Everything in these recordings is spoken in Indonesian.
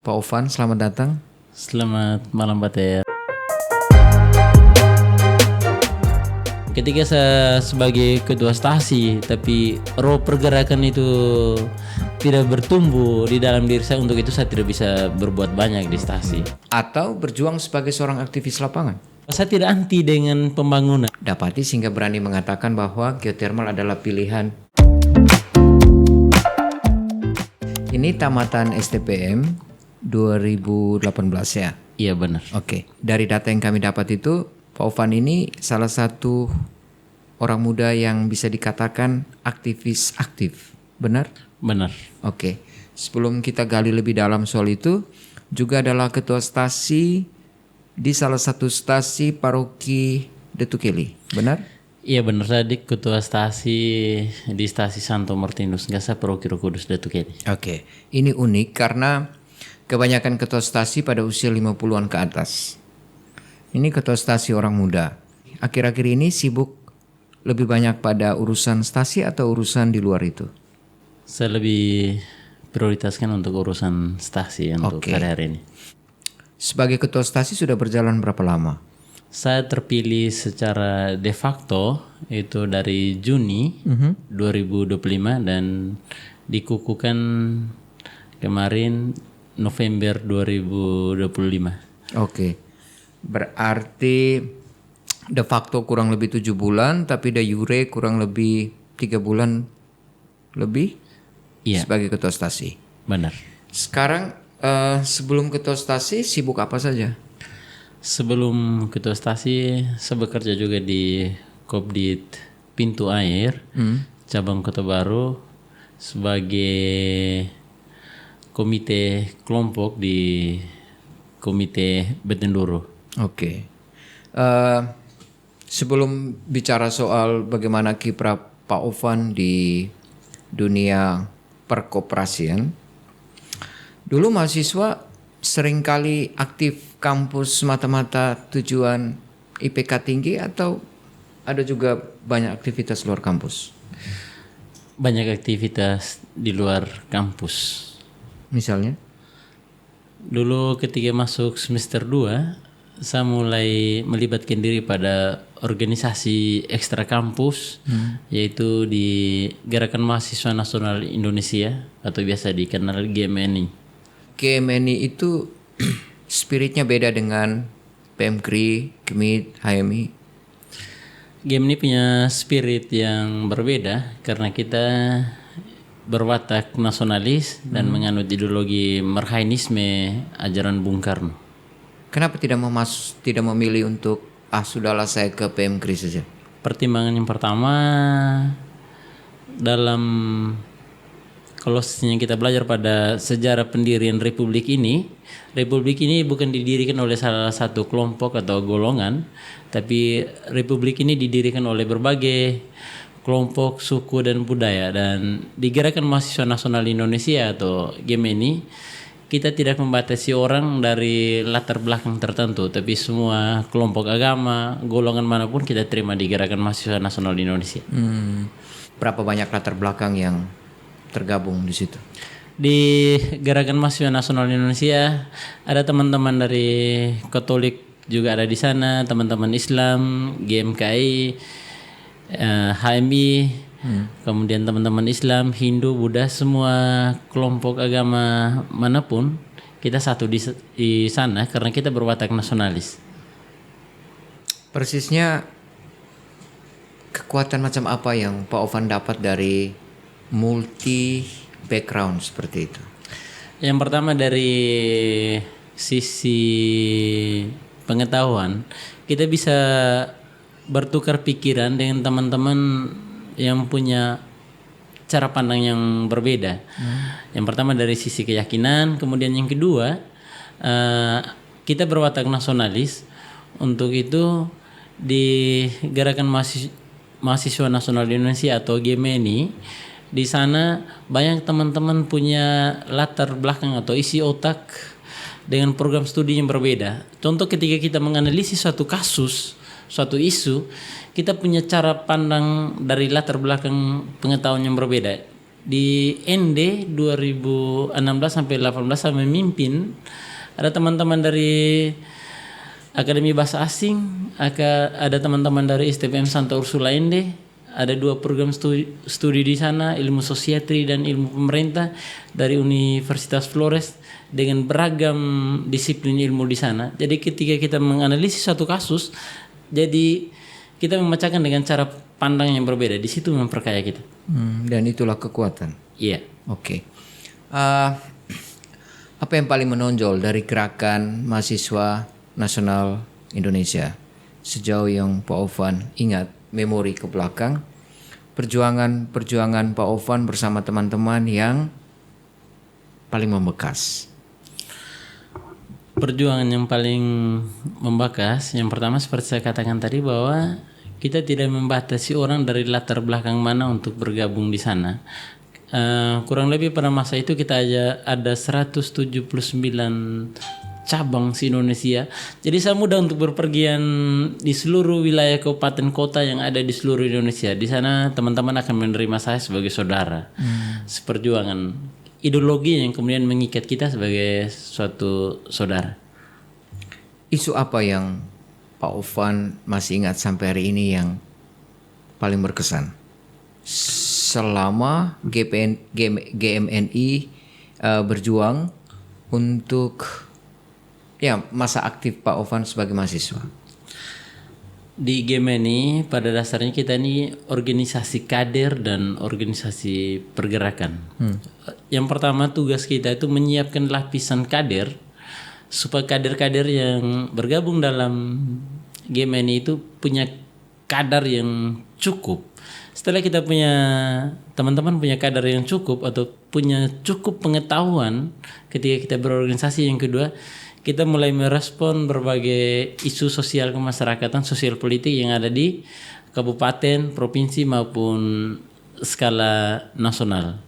Pak Ovan, selamat datang. Selamat malam Pak Ter. Ketika saya sebagai ketua stasi, tapi roh pergerakan itu tidak bertumbuh di dalam diri saya, untuk itu saya tidak bisa berbuat banyak di stasi. Atau berjuang sebagai seorang aktivis lapangan. Saya tidak anti dengan pembangunan. Dapati sehingga berani mengatakan bahwa geothermal adalah pilihan. Ini tamatan STPM 2018 ya? Iya benar. Oke. Dari data yang kami dapat itu, Pak Ovan ini salah satu orang muda yang bisa dikatakan aktivis aktif. Benar? Benar. Oke. Sebelum kita gali lebih dalam soal itu, juga adalah ketua stasi di salah satu stasi paroki Detukeli. Benar? Iya benar, saya ketua stasi di stasi Santo Martinus Gasa Paroki Roh Kudus Detukeli. Oke. Ini unik karena kebanyakan ketua stasi pada usia 50-an ke atas. Ini ketua stasi orang muda. Akhir-akhir ini sibuk lebih banyak pada urusan stasi atau urusan di luar itu? Saya lebih prioritaskan untuk urusan stasi untuk hari-hari ini. Sebagai ketua stasi sudah berjalan berapa lama? Saya terpilih secara de facto itu dari Juni 2025 dan dikukuhkan kemarin November 2025. Oke. Berarti de facto kurang lebih 7 bulan, tapi de jure kurang lebih 3 bulan lebih sebagai ketua stasi. Benar. Sekarang sebelum ketua stasi sibuk apa saja? Sebelum ketua stasi saya bekerja juga di Kopdit Pintu Air, cabang Kota Baru sebagai komite kelompok di komite Betendoro. Oke. Sebelum bicara soal bagaimana kiprah Pak Ovan di dunia perkoperasian, dulu mahasiswa seringkali aktif kampus semata-mata tujuan IPK tinggi atau ada juga banyak aktivitas luar kampus? Banyak aktivitas di luar kampus. Misalnya? Dulu ketika masuk semester 2, saya mulai melibatkan diri pada organisasi ekstra kampus, yaitu di Gerakan Mahasiswa Nasional Indonesia atau biasa dikenal GMNI. GMNI itu spiritnya beda dengan PMKRI, KMIT, HMI. GMNI punya spirit yang berbeda karena kita berwatak nasionalis dan menganut ideologi marhainisme ajaran Bung Karno. Kenapa tidak memilih untuk sudahlah saya ke PMKRI saja? Pertimbangan yang pertama, dalam kalau kita belajar pada sejarah pendirian Republik ini bukan didirikan oleh salah satu kelompok atau golongan, tapi Republik ini didirikan oleh berbagai kelompok, suku, dan budaya. Dan di Gerakan Mahasiswa Nasional Indonesia atau GMNI, kita tidak membatasi orang dari latar belakang tertentu, tapi semua kelompok agama, golongan manapun kita terima di Gerakan Mahasiswa Nasional Indonesia. Berapa banyak latar belakang yang tergabung di situ? Di Gerakan Mahasiswa Nasional Indonesia ada teman-teman dari Katolik juga ada di sana, teman-teman Islam, GMKI, HMI, kemudian teman-teman Islam, Hindu, Buddha, semua kelompok agama manapun kita satu di sana karena kita berwatak nasionalis. Persisnya kekuatan macam apa yang Pak Ovan dapat dari multi background seperti itu? Yang pertama dari sisi pengetahuan, kita bisa bertukar pikiran dengan teman-teman yang punya cara pandang yang berbeda. Yang pertama dari sisi keyakinan, kemudian yang kedua kita berwatak nasionalis. Untuk itu di Gerakan Mahasiswa Nasional Indonesia atau GMNI, di sana banyak teman-teman punya latar belakang atau isi otak dengan program studi yang berbeda. Contoh ketika kita menganalisis suatu kasus, suatu isu, kita punya cara pandang dari latar belakang pengetahuan yang berbeda. di ND 2016 sampai 18 saya memimpin. Ada teman-teman dari Akademi Bahasa Asing, ada teman-teman dari STPM Santa Ursula ND, ada 2 program studi di sana, ilmu sosiatri dan ilmu pemerintah dari Universitas Flores dengan beragam disiplin ilmu di sana. Jadi ketika kita menganalisis satu kasus, jadi kita memecahkan dengan cara pandang yang berbeda. Di situ memperkaya kita. Dan itulah kekuatan. Iya. Oke. Apa yang paling menonjol dari gerakan mahasiswa nasional Indonesia sejauh yang Pak Ovan ingat memori ke belakang, perjuangan Pak Ovan bersama teman-teman yang paling membekas? Perjuangan yang paling membekas, yang pertama seperti saya katakan tadi bahwa kita tidak membatasi orang dari latar belakang mana untuk bergabung di sana. Kurang lebih pada masa itu kita ada 179 cabang se-Indonesia. Jadi saya mudah untuk berpergian di seluruh wilayah kabupaten kota yang ada di seluruh Indonesia. Di sana teman-teman akan menerima saya sebagai saudara. Seperjuangan ideologi yang kemudian mengikat kita sebagai suatu saudara. Isu apa yang Pak Ovan masih ingat sampai hari ini yang paling berkesan selama GMNI berjuang untuk masa aktif Pak Ovan sebagai mahasiswa? Di GMNI pada dasarnya kita ini organisasi kader dan organisasi pergerakan. Yang pertama tugas kita itu menyiapkan lapisan kader supaya kader-kader yang bergabung dalam GMNI itu punya kadar yang cukup. Setelah kita punya teman-teman punya kadar yang cukup atau punya cukup pengetahuan ketika kita berorganisasi, yang kedua kita mulai merespon berbagai isu sosial kemasyarakatan, sosial politik yang ada di kabupaten, provinsi maupun skala nasional.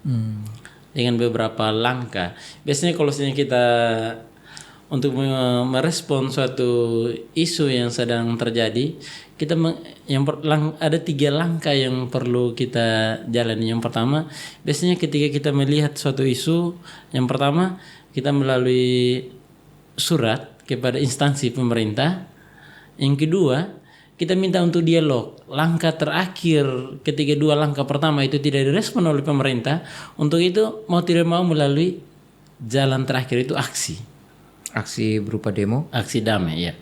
Dengan beberapa langkah. Biasanya kalau kita untuk merespon suatu isu yang sedang terjadi, kita ada 3 langkah yang perlu kita jalani. Yang pertama, biasanya ketika kita melihat suatu isu, yang pertama kita melalui surat kepada instansi pemerintah. Yang kedua, kita minta untuk dialog. Langkah terakhir ketika 2 langkah pertama itu tidak direspon oleh pemerintah, untuk itu mau tidak mau melalui jalan terakhir itu aksi. Aksi berupa demo? Aksi damai, ya.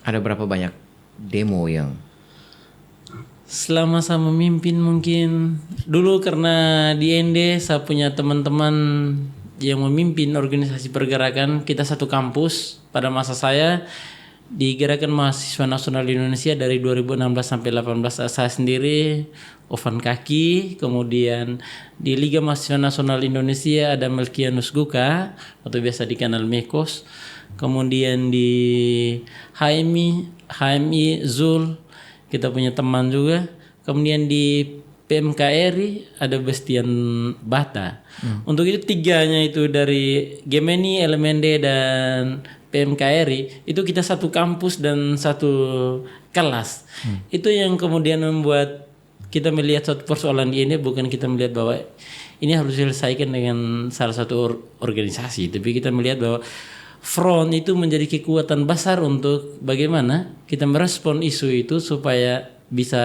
Ada berapa banyak demo yang selama saya memimpin? Mungkin dulu karena di ND saya punya teman-teman yang memimpin organisasi pergerakan, kita satu kampus. Pada masa saya di Gerakan Mahasiswa Nasional Indonesia dari 2016 sampai 18 saya sendiri, Ovan Kaki. Kemudian di Liga Mahasiswa Nasional Indonesia ada Melkianus Guka atau biasa dikenal Mekos. Kemudian di HMI Zul kita punya teman juga. Kemudian di PMKRI ada Bestian Bata. Untuk itu 3-nya itu dari Gemeni, LMND dan PMKRI itu kita satu kampus dan satu kelas. Itu yang kemudian membuat kita melihat suatu persoalan di ini, bukan kita melihat bahwa ini harus diselesaikan dengan salah satu organisasi, tapi kita melihat bahwa front itu menjadi kekuatan besar untuk bagaimana kita merespon isu itu supaya bisa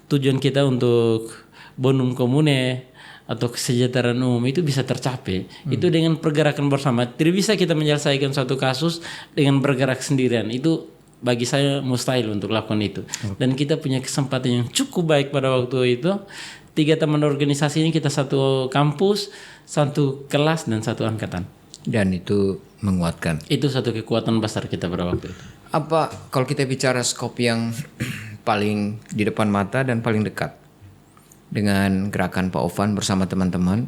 tujuan kita untuk bonum comune atau kesejahteraan umum itu bisa tercapai. Itu dengan pergerakan bersama. Tidak bisa kita menyelesaikan suatu kasus dengan bergerak sendirian. Itu bagi saya mustahil untuk lakukan itu. Dan kita punya kesempatan yang cukup baik pada waktu itu. 3 teman organisasi ini kita satu kampus, satu kelas dan satu angkatan. Dan itu menguatkan. Itu satu kekuatan besar kita pada waktu itu. Apa kalau kita bicara skop yang paling di depan mata dan paling dekat dengan gerakan Pak Ovan bersama teman-teman,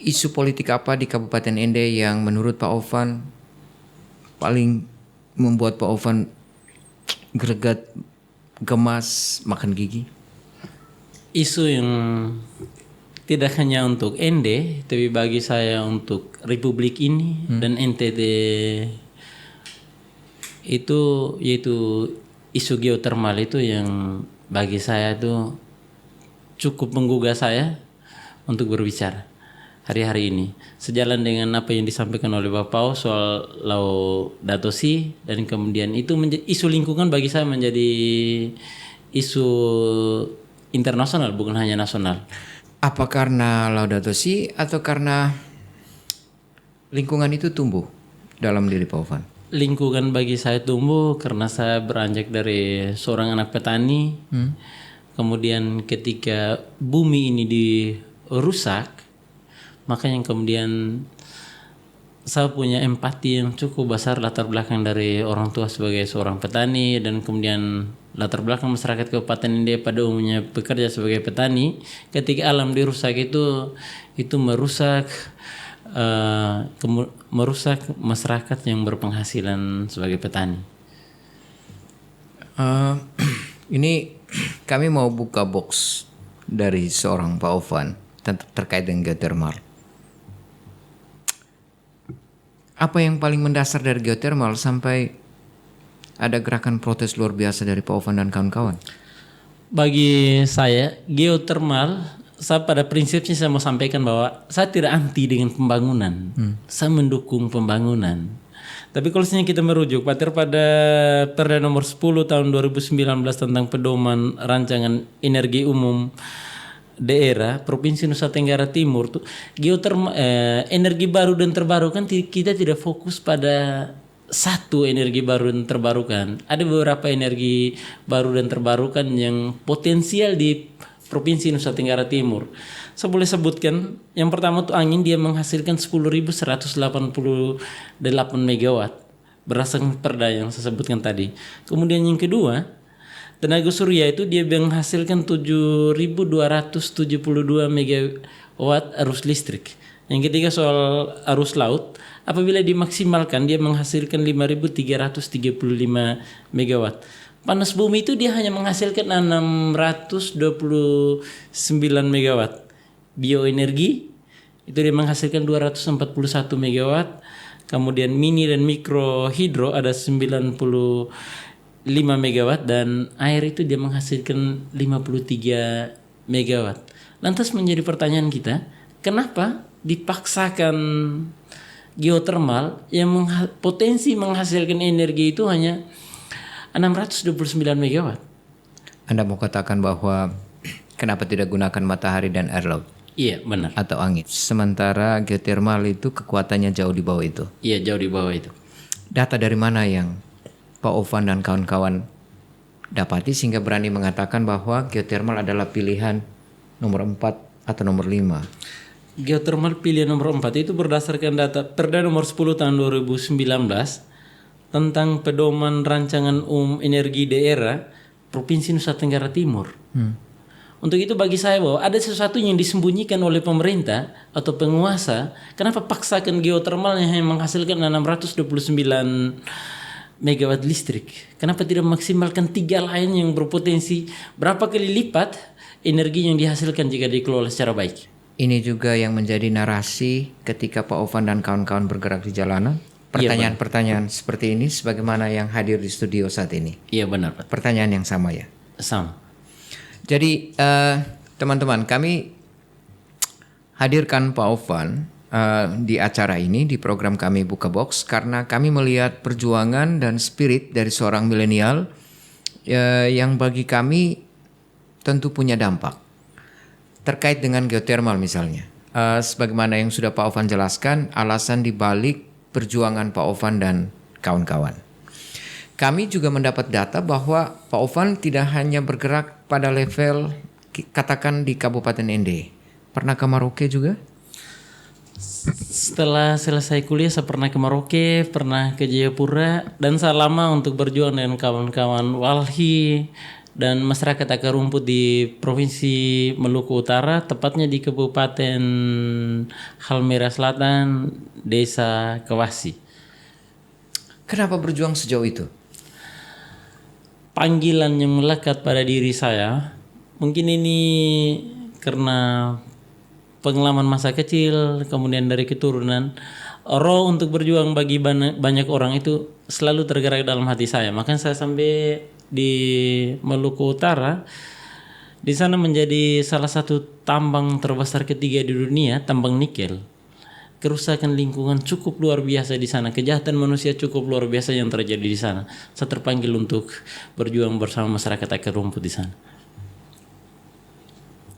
isu politik apa di Kabupaten ND yang menurut Pak Ovan paling membuat Pak Ovan greget, gemas, makan gigi? Isu yang tidak hanya untuk ND, tapi bagi saya untuk Republik ini dan NTT itu, yaitu isu geotermal itu yang bagi saya itu cukup menggugah saya untuk berbicara hari-hari ini. Sejalan dengan apa yang disampaikan oleh Bapak soal Laudato Si, dan kemudian itu isu lingkungan bagi saya menjadi isu internasional, bukan hanya nasional. Apa karena Laudato Si atau karena lingkungan itu tumbuh dalam diri Pak Ovan? Lingkungan bagi saya tumbuh karena saya beranjak dari seorang anak petani. Kemudian ketika bumi ini dirusak, maka yang kemudian saya punya empati yang cukup besar, latar belakang dari orang tua sebagai seorang petani, dan kemudian latar belakang masyarakat Kabupaten India pada umumnya bekerja sebagai petani. Ketika alam dirusak itu merusak merusak masyarakat yang berpenghasilan sebagai petani. Ini kami mau buka box dari seorang Pak Ovan terkait dengan geothermal. Apa yang paling mendasar dari geothermal sampai ada gerakan protes luar biasa dari Pak Ovan dan kawan-kawan? Bagi saya, geothermal, saya pada prinsipnya saya mau sampaikan bahwa saya tidak anti dengan pembangunan. Saya mendukung pembangunan. Tapi kalau misalnya kita merujuk pada Perda nomor 10 tahun 2019 tentang pedoman rancangan energi umum daerah Provinsi Nusa Tenggara Timur tuh, geothermal, energi baru dan terbarukan, kita tidak fokus pada satu energi baru dan terbarukan. Ada beberapa energi baru dan terbarukan yang potensial di Provinsi Nusa Tenggara Timur. Saya boleh sebutkan, yang pertama tuh angin, dia menghasilkan 10.188 megawatt berdasarkan perda yang saya sebutkan tadi. Kemudian yang kedua, tenaga surya itu dia menghasilkan 7.272 megawatt arus listrik. Yang ketiga soal arus laut, apabila dimaksimalkan dia menghasilkan 5.335 megawatt. Panas bumi itu dia hanya menghasilkan 629 megawatt. Bioenergi itu dia menghasilkan 241 megawatt. Kemudian mini dan mikro hidro ada 95 megawatt, dan air itu dia menghasilkan 53 megawatt. Lantas menjadi pertanyaan kita, kenapa dipaksakan geothermal yang potensi menghasilkan energi itu hanya 629 megawatt? Anda mau katakan bahwa kenapa tidak gunakan matahari dan air laut? Iya, benar. Atau angin. Sementara geothermal itu kekuatannya jauh di bawah itu. Iya, jauh di bawah itu. Data dari mana yang Pak Ovan dan kawan-kawan dapati sehingga berani mengatakan bahwa geothermal adalah pilihan nomor 4 atau nomor 5? Geothermal pilihan nomor 4 itu berdasarkan data Perda nomor 10 tahun 2019 tentang pedoman rancangan umum energi daerah Provinsi Nusa Tenggara Timur. Untuk itu bagi saya bahwa ada sesuatu yang disembunyikan oleh pemerintah atau penguasa. Kenapa paksakan geothermal yang menghasilkan 629 megawatt listrik? Kenapa tidak maksimalkan 3 lain yang berpotensi berapa kali lipat energi yang dihasilkan jika dikelola secara baik? Ini juga yang menjadi narasi ketika Pak Ovan dan kawan-kawan bergerak di jalanan. Pertanyaan-pertanyaan seperti ini sebagaimana yang hadir di studio saat ini. Iya, benar, Pak. Pertanyaan yang sama ya? Sama. Jadi teman-teman, kami hadirkan Pak Ovan di acara ini, di program kami Buka Box, karena kami melihat perjuangan dan spirit dari seorang milenial yang bagi kami tentu punya dampak terkait dengan geothermal misalnya. Sebagaimana yang sudah Pak Ovan jelaskan, alasan dibalik perjuangan Pak Ovan dan kawan-kawan. Kami juga mendapat data bahwa Pak Ovan tidak hanya bergerak pada level katakan di Kabupaten Ende. Pernah ke Merauke juga? Setelah selesai kuliah saya pernah ke Merauke, pernah ke Jayapura, dan saya lama untuk berjuang dengan kawan-kawan walhi dan masyarakat akar rumput di Provinsi Maluku Utara, tepatnya di Kabupaten Halmahera Selatan, Desa Kawasi. Kenapa berjuang sejauh itu? Panggilan yang melekat pada diri saya, mungkin ini karena pengalaman masa kecil, kemudian dari keturunan, roh untuk berjuang bagi banyak orang itu selalu tergerak dalam hati saya. Makanya saya sampai di Maluku Utara, di sana menjadi salah satu tambang terbesar ketiga di dunia, tambang nikel. Kerusakan lingkungan cukup luar biasa di sana, kejahatan manusia cukup luar biasa yang terjadi di sana. Saya terpanggil untuk berjuang bersama masyarakat akar rumput di sana.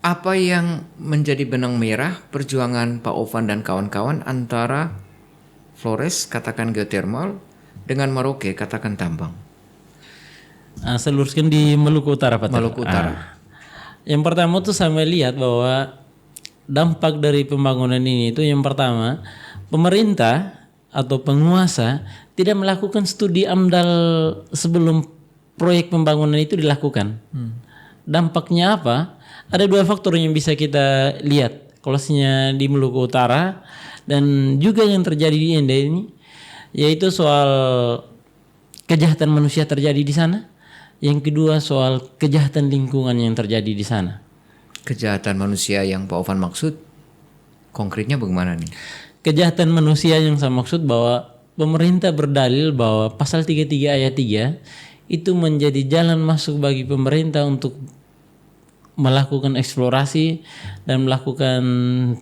Apa yang menjadi benang merah perjuangan Pak Ovan dan kawan-kawan antara Flores, katakan geothermal, dengan Merauke, katakan tambang? Saya luruskan di Maluku Utara, Pak. Maluku Utara. Yang pertama tuh saya melihat bahwa dampak dari pembangunan ini itu yang pertama, pemerintah atau penguasa tidak melakukan studi AMDAL sebelum proyek pembangunan itu dilakukan. Dampaknya apa? Ada dua faktor yang bisa kita lihat kolosnya di Maluku Utara dan juga yang terjadi di Ende ini, yaitu soal kejahatan manusia terjadi di sana. Yang kedua soal kejahatan lingkungan yang terjadi di sana. Kejahatan manusia yang Pak Ovan maksud, konkretnya bagaimana nih? Kejahatan manusia yang saya maksud bahwa pemerintah berdalil bahwa pasal 33 ayat 3 itu menjadi jalan masuk bagi pemerintah untuk melakukan eksplorasi dan melakukan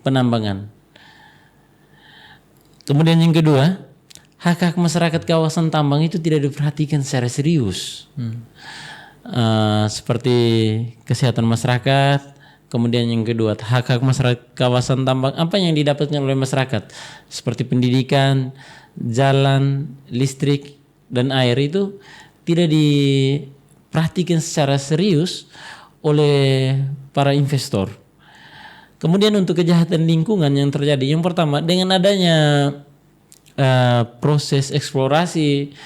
penambangan. Kemudian yang kedua, hak-hak masyarakat kawasan tambang itu tidak diperhatikan secara serius. Seperti kesehatan masyarakat. Kemudian yang kedua, hak-hak masyarakat kawasan tambang apa yang didapatkan oleh masyarakat seperti pendidikan, jalan, listrik, dan air itu tidak diperhatikan secara serius oleh para investor. Kemudian untuk kejahatan lingkungan yang terjadi, yang pertama dengan adanya proses eksplorasi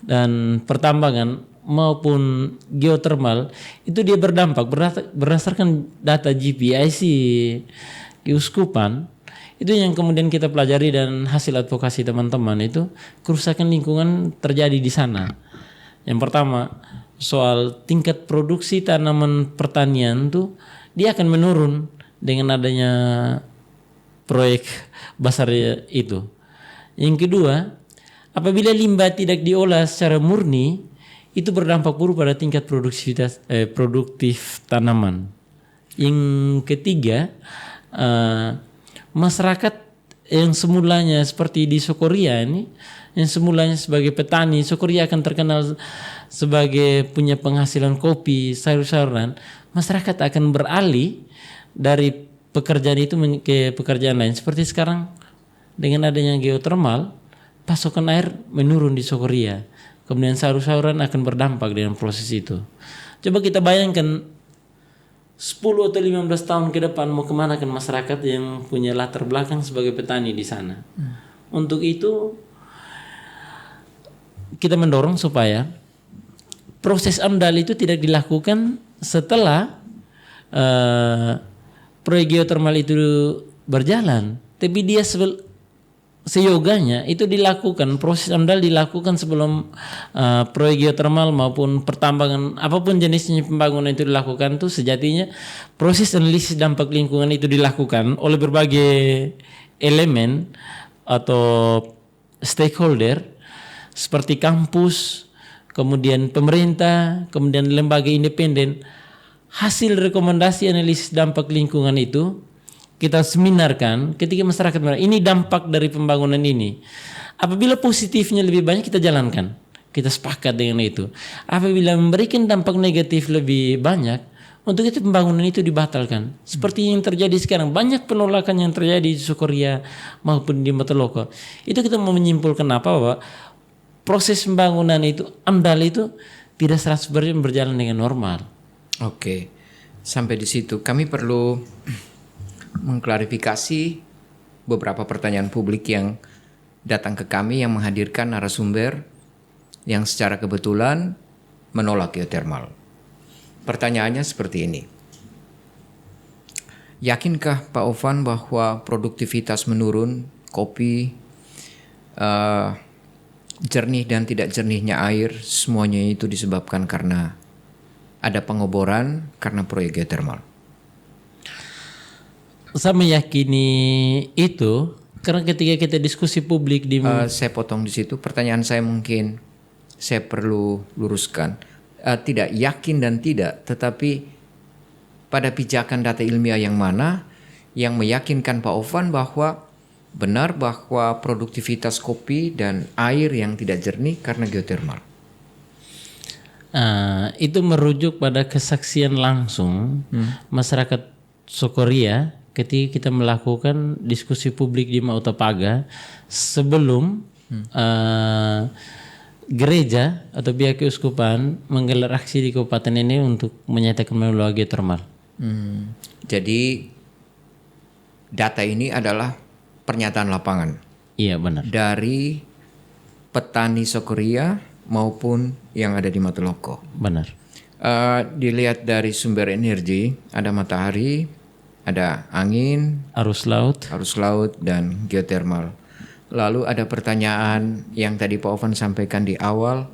dan pertambangan maupun geothermal itu dia berdampak berdasarkan data GPIC Keuskupan itu yang kemudian kita pelajari dan hasil advokasi teman-teman itu kerusakan lingkungan terjadi di sana. Yang pertama soal tingkat produksi tanaman pertanian tuh dia akan menurun dengan adanya proyek besar itu. Yang kedua, apabila limbah tidak diolah secara murni, itu berdampak buruk pada tingkat produktif tanaman. Yang ketiga, masyarakat yang semulanya seperti di Sokoria ini, yang semulanya sebagai petani, Sokoria akan terkenal sebagai punya penghasilan kopi, sayur-sayuran, masyarakat akan beralih dari pekerjaan itu ke pekerjaan lain. Seperti sekarang dengan adanya geothermal, pasokan air menurun di Sokoria. Kemudian sayur-sayuran akan berdampak dengan proses itu. Coba kita bayangkan 10 atau 15 tahun ke depan mau kemana kan masyarakat yang punya latar belakang sebagai petani di sana. Untuk itu kita mendorong supaya proses AMDAL itu tidak dilakukan setelah proyek geothermal itu berjalan. Tapi dia seyoganya itu dilakukan, proses AMDAL dilakukan sebelum proyek geothermal maupun pertambangan apapun jenisnya pembangunan itu dilakukan tuh sejatinya proses analisis dampak lingkungan itu dilakukan oleh berbagai elemen atau stakeholder seperti kampus, kemudian pemerintah, kemudian lembaga independen. Hasil rekomendasi analisis dampak lingkungan itu kita seminarkan ketika masyarakat ini dampak dari pembangunan ini. Apabila positifnya lebih banyak kita jalankan, kita sepakat dengan itu. Apabila memberikan dampak negatif lebih banyak, untuk itu pembangunan itu dibatalkan. Seperti yang terjadi sekarang, banyak penolakan yang terjadi di Sokoria maupun di Mataloka. Itu kita mau menyimpulkan apa, bahwa proses pembangunan itu, AMDAL itu tidak 100% berjalan dengan normal. Oke, sampai di situ kami perlu mengklarifikasi beberapa pertanyaan publik yang datang ke kami yang menghadirkan narasumber yang secara kebetulan menolak geothermal. Pertanyaannya seperti ini. Yakinkah Pak Ovan bahwa produktivitas menurun kopi, jernih dan tidak jernihnya air, semuanya itu disebabkan karena ada pengoboran karena proyek geothermal? Saya meyakini itu karena ketika kita diskusi publik di saya potong di situ. Pertanyaan saya mungkin saya perlu luruskan. tidak yakin dan tidak, tetapi pada pijakan data ilmiah yang mana yang meyakinkan Pak Ovan bahwa benar bahwa produktivitas kopi dan air yang tidak jernih karena geotermal. Itu merujuk pada kesaksian langsung masyarakat Sokoria ketika kita melakukan diskusi publik di Mautapaga sebelum gereja atau pihak keuskupan menggelar aksi di kabupaten ini untuk menyatakan melalui geotermal. Jadi data ini adalah pernyataan lapangan. Iya benar. Dari petani Sokoria maupun yang ada di Matuloko. Benar. Dilihat dari sumber energi, ada matahari, ada angin, arus laut dan geotermal. Lalu ada pertanyaan yang tadi Pak Ovan sampaikan di awal,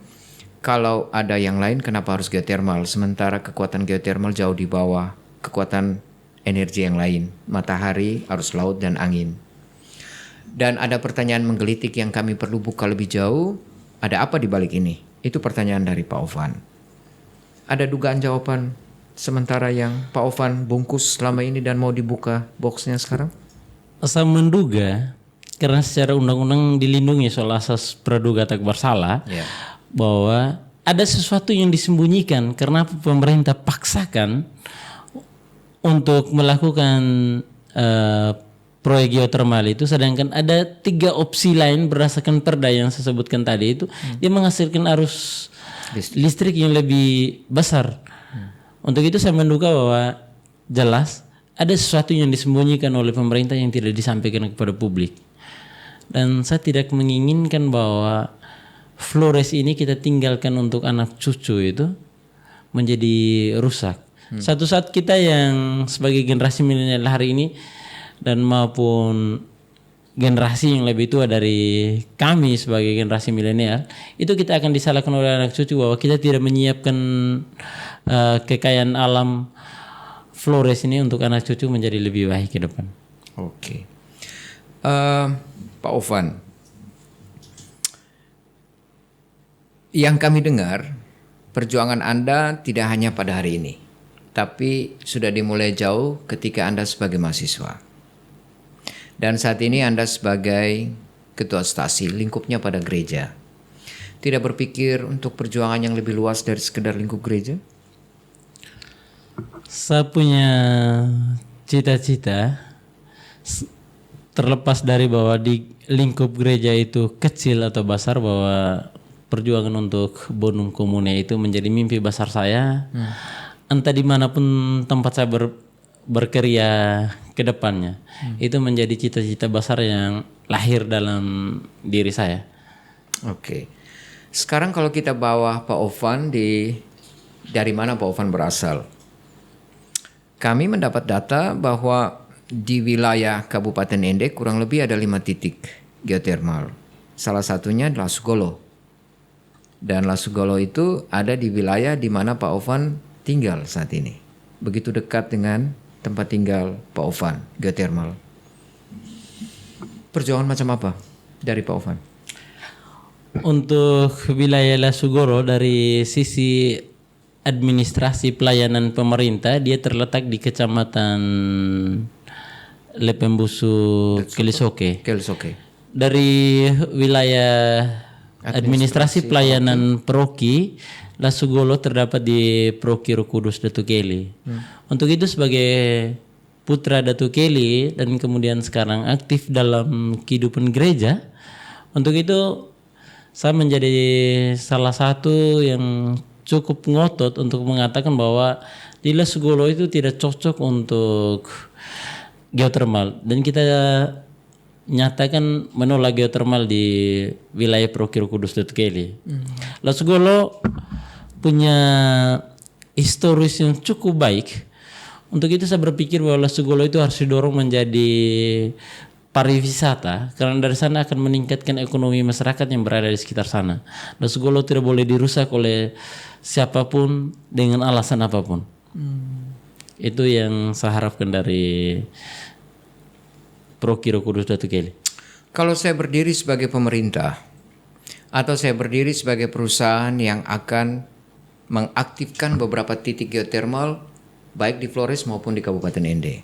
kalau ada yang lain kenapa harus geotermal? Sementara kekuatan geotermal jauh di bawah kekuatan energi yang lain, matahari, arus laut, dan angin. Dan ada pertanyaan menggelitik yang kami perlu buka lebih jauh, ada apa di balik ini? Itu pertanyaan dari Pak Ovan. Ada dugaan jawaban sementara yang Pak Ovan bungkus selama ini dan mau dibuka boxnya sekarang? Saya menduga karena secara undang-undang dilindungi soal asas praduga tak bersalah, bahwa ada sesuatu yang disembunyikan karena pemerintah paksakan untuk melakukan proyek geotermal itu, sedangkan ada 3 opsi lain berdasarkan perda yang saya sebutkan tadi itu dia menghasilkan arus listrik yang lebih besar. Untuk itu saya menduga bahwa jelas ada sesuatu yang disembunyikan oleh pemerintah yang tidak disampaikan kepada publik. Dan saya tidak menginginkan bahwa Flores ini kita tinggalkan untuk anak cucu itu menjadi rusak. Satu saat kita yang sebagai generasi milenial hari ini dan maupun generasi yang lebih tua dari kami sebagai generasi milenial, itu kita akan disalahkan oleh anak cucu bahwa kita tidak menyiapkan kekayaan alam Flores ini untuk anak cucu menjadi lebih baik ke depan. Oke. Pak Ovan, yang kami dengar perjuangan Anda tidak hanya pada hari ini, tapi sudah dimulai jauh ketika Anda sebagai mahasiswa. Dan saat ini Anda sebagai ketua stasi, lingkupnya pada gereja. Tidak berpikir untuk perjuangan yang lebih luas dari sekedar lingkup gereja? Saya punya cita-cita, terlepas dari bahwa di lingkup gereja itu kecil atau besar, bahwa perjuangan untuk bonum comune itu menjadi mimpi besar saya. Entah dimanapun tempat saya berkarya ke depannya, itu menjadi cita-cita besar yang lahir dalam diri saya. Oke. Sekarang kalau kita bawa Pak Ovan dari mana Pak Ovan berasal? Kami mendapat data bahwa di wilayah Kabupaten Ende kurang lebih ada 5 titik geotermal. Salah satunya adalah Sugolo. Dan Lasugolo itu ada di wilayah di mana Pak Ovan tinggal saat ini. Begitu dekat dengan tempat tinggal Pak Ovan, geotermal. Perjuangan macam apa dari Pak Ovan? Untuk wilayah Lasugolo dari sisi administrasi pelayanan pemerintah, dia terletak di Kecamatan Lepembusu Kelisoke. Dari wilayah administrasi pelayanan Proki, Lasugolo terdapat di Proki Roh Kudus Datu Keli. Untuk itu sebagai putra Datu Keli dan kemudian sekarang aktif dalam kehidupan gereja, untuk itu saya menjadi salah satu yang cukup ngotot untuk mengatakan bahwa di Lasugolo itu tidak cocok untuk geotermal, dan kita nyatakan menolak geotermal di wilayah Proki Roh Kudus Datu Keli. Lasugolo punya historis yang cukup baik. Untuk itu saya berpikir bahwa Lasugolo itu harus didorong menjadi pariwisata, karena dari sana akan meningkatkan ekonomi masyarakat yang berada di sekitar sana. Lasugolo tidak boleh dirusak oleh siapapun dengan alasan apapun. Itu yang saya harapkan dari Proki Roh Kudus Datu Keli. Kalau saya berdiri sebagai pemerintah atau saya berdiri sebagai perusahaan yang akan mengaktifkan beberapa titik geotermal baik di Flores maupun di Kabupaten Ende.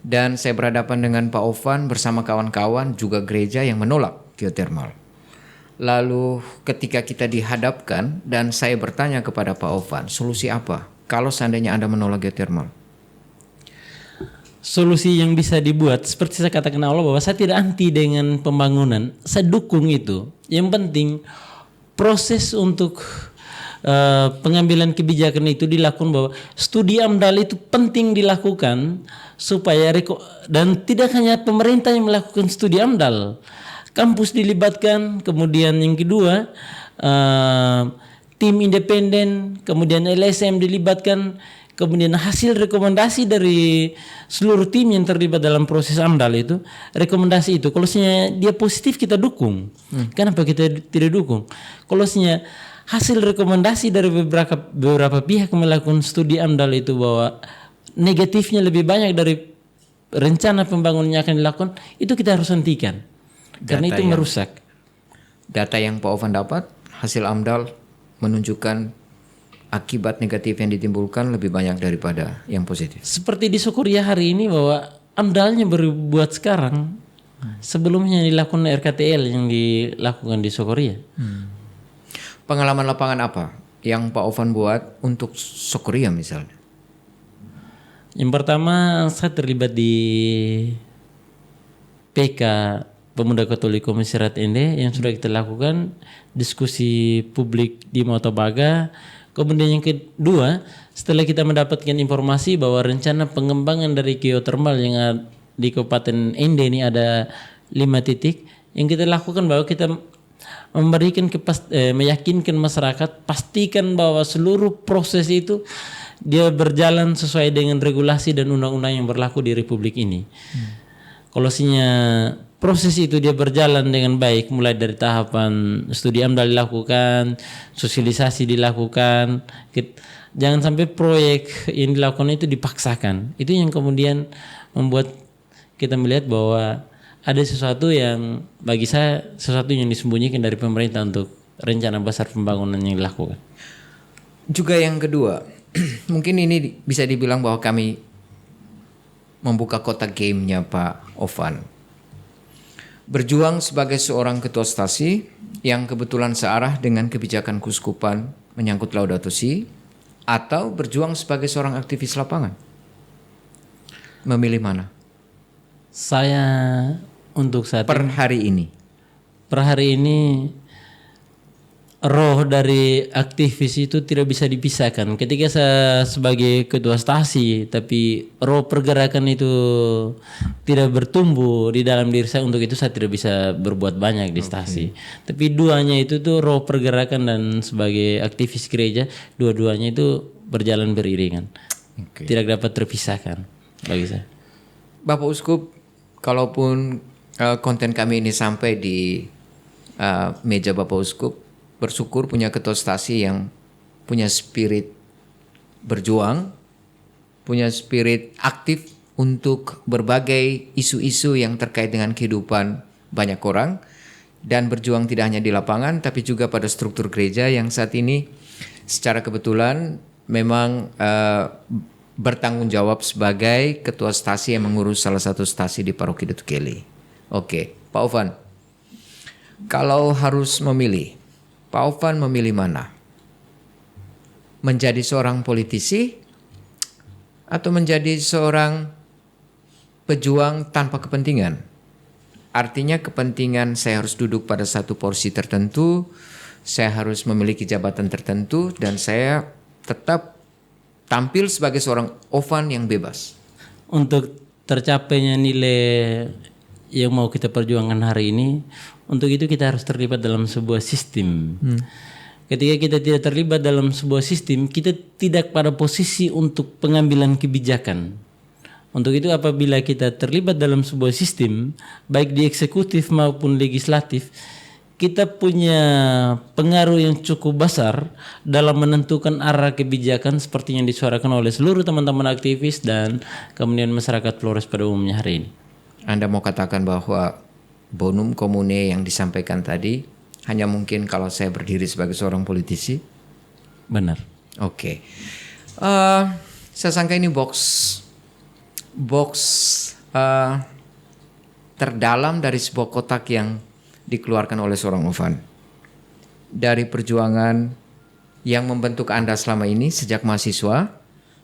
Dan saya berhadapan dengan Pak Ovan bersama kawan-kawan juga gereja yang menolak geotermal. Lalu ketika kita dihadapkan dan saya bertanya kepada Pak Ovan, solusi apa kalau seandainya Anda menolak geotermal? Solusi yang bisa dibuat seperti saya katakan awal bahwa saya tidak anti dengan pembangunan, saya dukung itu. Yang penting proses untuk pengambilan kebijakan itu dilakukan, bahwa studi AMDAL itu penting dilakukan supaya dan tidak hanya pemerintah yang melakukan studi AMDAL, kampus dilibatkan, kemudian yang kedua tim independen, kemudian LSM dilibatkan, kemudian hasil rekomendasi dari seluruh tim yang terlibat dalam proses AMDAL itu, rekomendasi itu kalau dia positif kita dukung. Kenapa kita tidak dukung? Kalau hasil rekomendasi dari beberapa pihak melakukan studi AMDAL itu bahwa negatifnya lebih banyak dari rencana pembangunan yang akan dilakukan, itu kita harus hentikan. Karena itu merusak. Data yang Pak Ovan dapat, hasil AMDAL menunjukkan akibat negatif yang ditimbulkan lebih banyak daripada yang positif. Seperti di Sokoria hari ini bahwa AMDAL-nya baru buat sekarang, sebelumnya dilakukan RKTL yang dilakukan di Sokoria. Pengalaman lapangan apa yang Pak Ovan buat untuk Sokoria misalnya? Yang pertama, saya terlibat di PK Pemuda Katolik Komisariat Ende yang sudah kita lakukan diskusi publik di Motobaga. Kemudian yang kedua, setelah kita mendapatkan informasi bahwa rencana pengembangan dari geotermal yang di Kabupaten Ende ini ada 5 titik, yang kita lakukan bahwa kita memberikan meyakinkan masyarakat, pastikan bahwa seluruh proses itu dia berjalan sesuai dengan regulasi dan undang-undang yang berlaku di Republik ini. Kalau proses itu dia berjalan dengan baik, mulai dari tahapan studi AMDAL dilakukan, sosialisasi dilakukan, jangan sampai proyek yang dilakukan itu dipaksakan. Itu yang kemudian membuat kita melihat bahwa ada sesuatu yang bagi saya sesuatu yang disembunyikan dari pemerintah untuk rencana besar pembangunan yang dilakukan. Juga yang kedua, mungkin ini bisa dibilang bahwa kami membuka kotak gamenya Pak Ovan. Berjuang sebagai seorang ketua stasi yang kebetulan searah dengan kebijakan keuskupan menyangkut Laudato Si, atau berjuang sebagai seorang aktivis lapangan. Memilih mana? Saya untuk saat per hari ini roh dari aktivis itu tidak bisa dipisahkan. Ketika saya sebagai ketua stasi, tapi roh pergerakan itu tidak bertumbuh di dalam diri saya, untuk itu saya tidak bisa berbuat banyak di stasi. Tapi duanya itu tuh, roh pergerakan dan sebagai aktivis gereja, dua-duanya itu berjalan beriringan. Tidak dapat terpisahkan bagi saya. Bapak Uskup, kalaupun konten kami ini sampai di meja Bapak Uskup, bersyukur punya ketua stasi yang punya spirit berjuang, punya spirit aktif untuk berbagai isu-isu yang terkait dengan kehidupan banyak orang, dan berjuang tidak hanya di lapangan tapi juga pada struktur gereja yang saat ini secara kebetulan memang bertanggung jawab sebagai ketua stasi yang mengurus salah satu stasi di Paroki Dutukeli. Oke, Pak Ovan, kalau harus memilih, Pak Ovan memilih mana? Menjadi seorang politisi atau menjadi seorang pejuang tanpa kepentingan? Artinya kepentingan saya harus duduk pada satu porsi tertentu, saya harus memiliki jabatan tertentu, dan saya tetap tampil sebagai seorang Ovan yang bebas. Untuk tercapainya nilai yang mau kita perjuangkan hari ini, untuk itu kita harus terlibat dalam sebuah sistem. Ketika kita tidak terlibat dalam sebuah sistem, kita tidak pada posisi untuk pengambilan kebijakan. Untuk itu apabila kita terlibat dalam sebuah sistem, baik di eksekutif maupun legislatif, kita punya pengaruh yang cukup besar dalam menentukan arah kebijakan seperti yang disuarakan oleh seluruh teman-teman aktivis dan kemudian masyarakat Flores pada umumnya hari ini. Anda mau katakan bahwa bonum comune yang disampaikan tadi hanya mungkin kalau saya berdiri sebagai seorang politisi? Benar. Oke. Saya sangka ini box terdalam dari sebuah kotak yang dikeluarkan oleh seorang Ovan. Dari perjuangan yang membentuk Anda selama ini sejak mahasiswa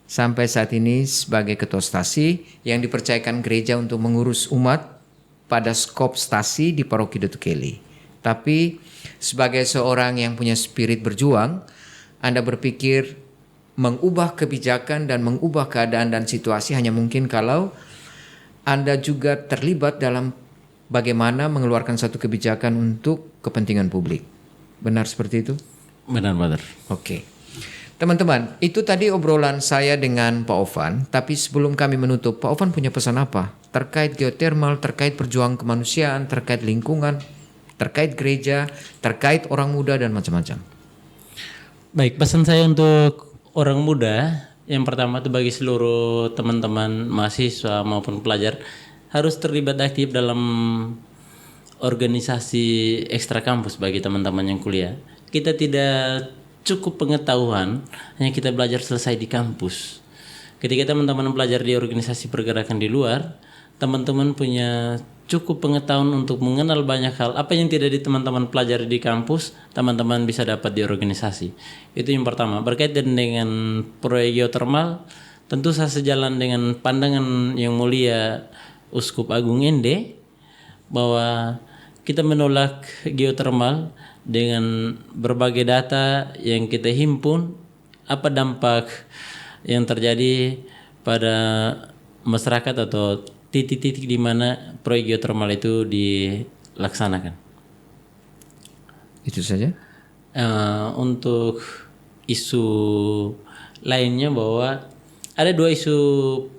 sampai saat ini sebagai ketua stasi yang dipercayakan gereja untuk mengurus umat pada skop stasi di Paroki Datuk Keli. Tapi sebagai seorang yang punya spirit berjuang, Anda berpikir mengubah kebijakan dan mengubah keadaan dan situasi hanya mungkin kalau Anda juga terlibat dalam bagaimana mengeluarkan satu kebijakan untuk kepentingan publik. Benar seperti itu? Benar. Oke. Teman-teman, itu tadi obrolan saya dengan Pak Ovan. Tapi sebelum kami menutup, Pak Ovan punya pesan apa? Terkait geotermal, terkait perjuangan kemanusiaan, terkait lingkungan, terkait gereja, terkait orang muda dan macam-macam. Baik, pesan saya untuk orang muda, yang pertama itu bagi seluruh teman-teman mahasiswa maupun pelajar harus terlibat aktif dalam organisasi ekstra kampus bagi teman-teman yang kuliah. Kita tidak cukup pengetahuan hanya kita belajar selesai di kampus. Ketika teman-teman belajar di organisasi pergerakan di luar, teman-teman punya cukup pengetahuan untuk mengenal banyak hal. Apa yang tidak di teman-teman pelajari di kampus, teman-teman bisa dapat di organisasi. Itu yang pertama. Berkaitan dengan proyek geotermal, tentu saya sejalan dengan pandangan yang mulia Uskup Agung Ende bahwa kita menolak geotermal dengan berbagai data yang kita himpun, apa dampak yang terjadi pada masyarakat atau titik-titik di mana proyek geotermal itu dilaksanakan. Itu saja. Untuk isu lainnya bahwa ada dua isu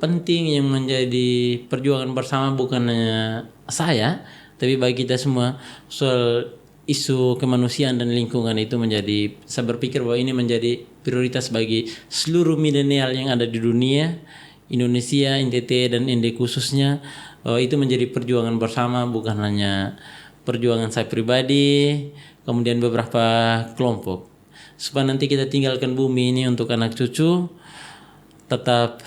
penting yang menjadi perjuangan bersama, bukan hanya saya, tapi bagi kita semua. Soal isu kemanusiaan dan lingkungan itu menjadi, saya berpikir bahwa ini menjadi prioritas bagi seluruh milenial yang ada di dunia, Indonesia, NTT dan ND khususnya, bahwa itu menjadi perjuangan bersama, bukan hanya perjuangan saya pribadi, kemudian beberapa kelompok. Supaya nanti kita tinggalkan bumi ini untuk anak cucu, tetap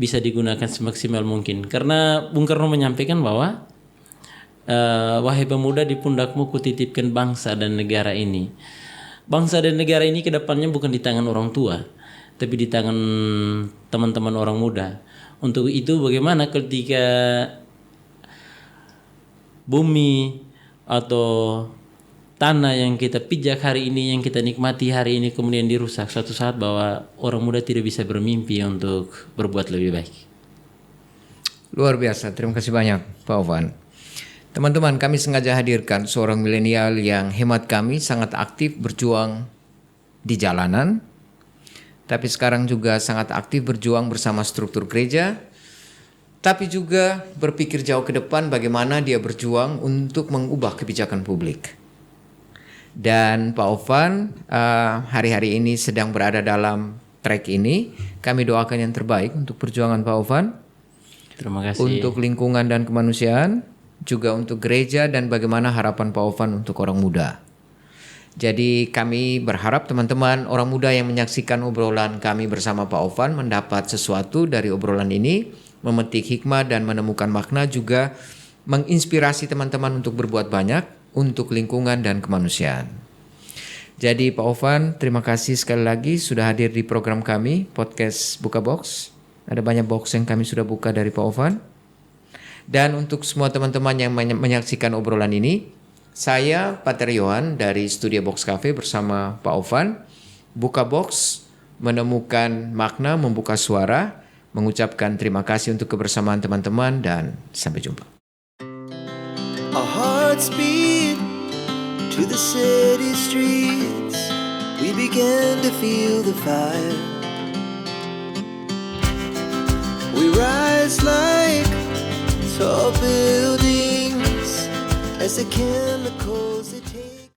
bisa digunakan semaksimal mungkin. Karena Bung Karno menyampaikan bahwa wahai pemuda, di pundakmu kutitipkan bangsa dan negara ini. Bangsa dan negara ini kedepannya bukan di tangan orang tua, tapi di tangan teman-teman orang muda. Untuk itu bagaimana ketika bumi atau tanah yang kita pijak hari ini, yang kita nikmati hari ini kemudian dirusak, suatu saat bahwa orang muda tidak bisa bermimpi untuk berbuat lebih baik. Luar biasa, terima kasih banyak Pak Ovan. Teman-teman, kami sengaja hadirkan seorang milenial yang hemat kami sangat aktif berjuang di jalanan, tapi sekarang juga sangat aktif berjuang bersama struktur gereja, tapi juga berpikir jauh ke depan bagaimana dia berjuang untuk mengubah kebijakan publik. Dan Pak Ovan hari-hari ini sedang berada dalam track ini. Kami doakan yang terbaik untuk perjuangan Pak Ovan. Terima kasih. Untuk lingkungan dan kemanusiaan, juga untuk gereja dan bagaimana harapan Pak Ovan untuk orang muda. Jadi kami berharap teman-teman orang muda yang menyaksikan obrolan kami bersama Pak Ovan mendapat sesuatu dari obrolan ini, memetik hikmah dan menemukan makna, juga menginspirasi teman-teman untuk berbuat banyak untuk lingkungan dan kemanusiaan. Jadi Pak Ovan, terima kasih sekali lagi sudah hadir di program kami, Podcast Buka Box. Ada banyak box yang kami sudah buka dari Pak Ovan. Dan untuk semua teman-teman yang menyaksikan obrolan ini, saya Pater Yohan dari Studio Box Cafe bersama Pak Ovan, Buka Box, menemukan makna, membuka suara, mengucapkan terima kasih untuk kebersamaan teman-teman dan sampai jumpa. Our hearts beat to the city streets. We began to feel the fire. We rise like tall buildings as the chemical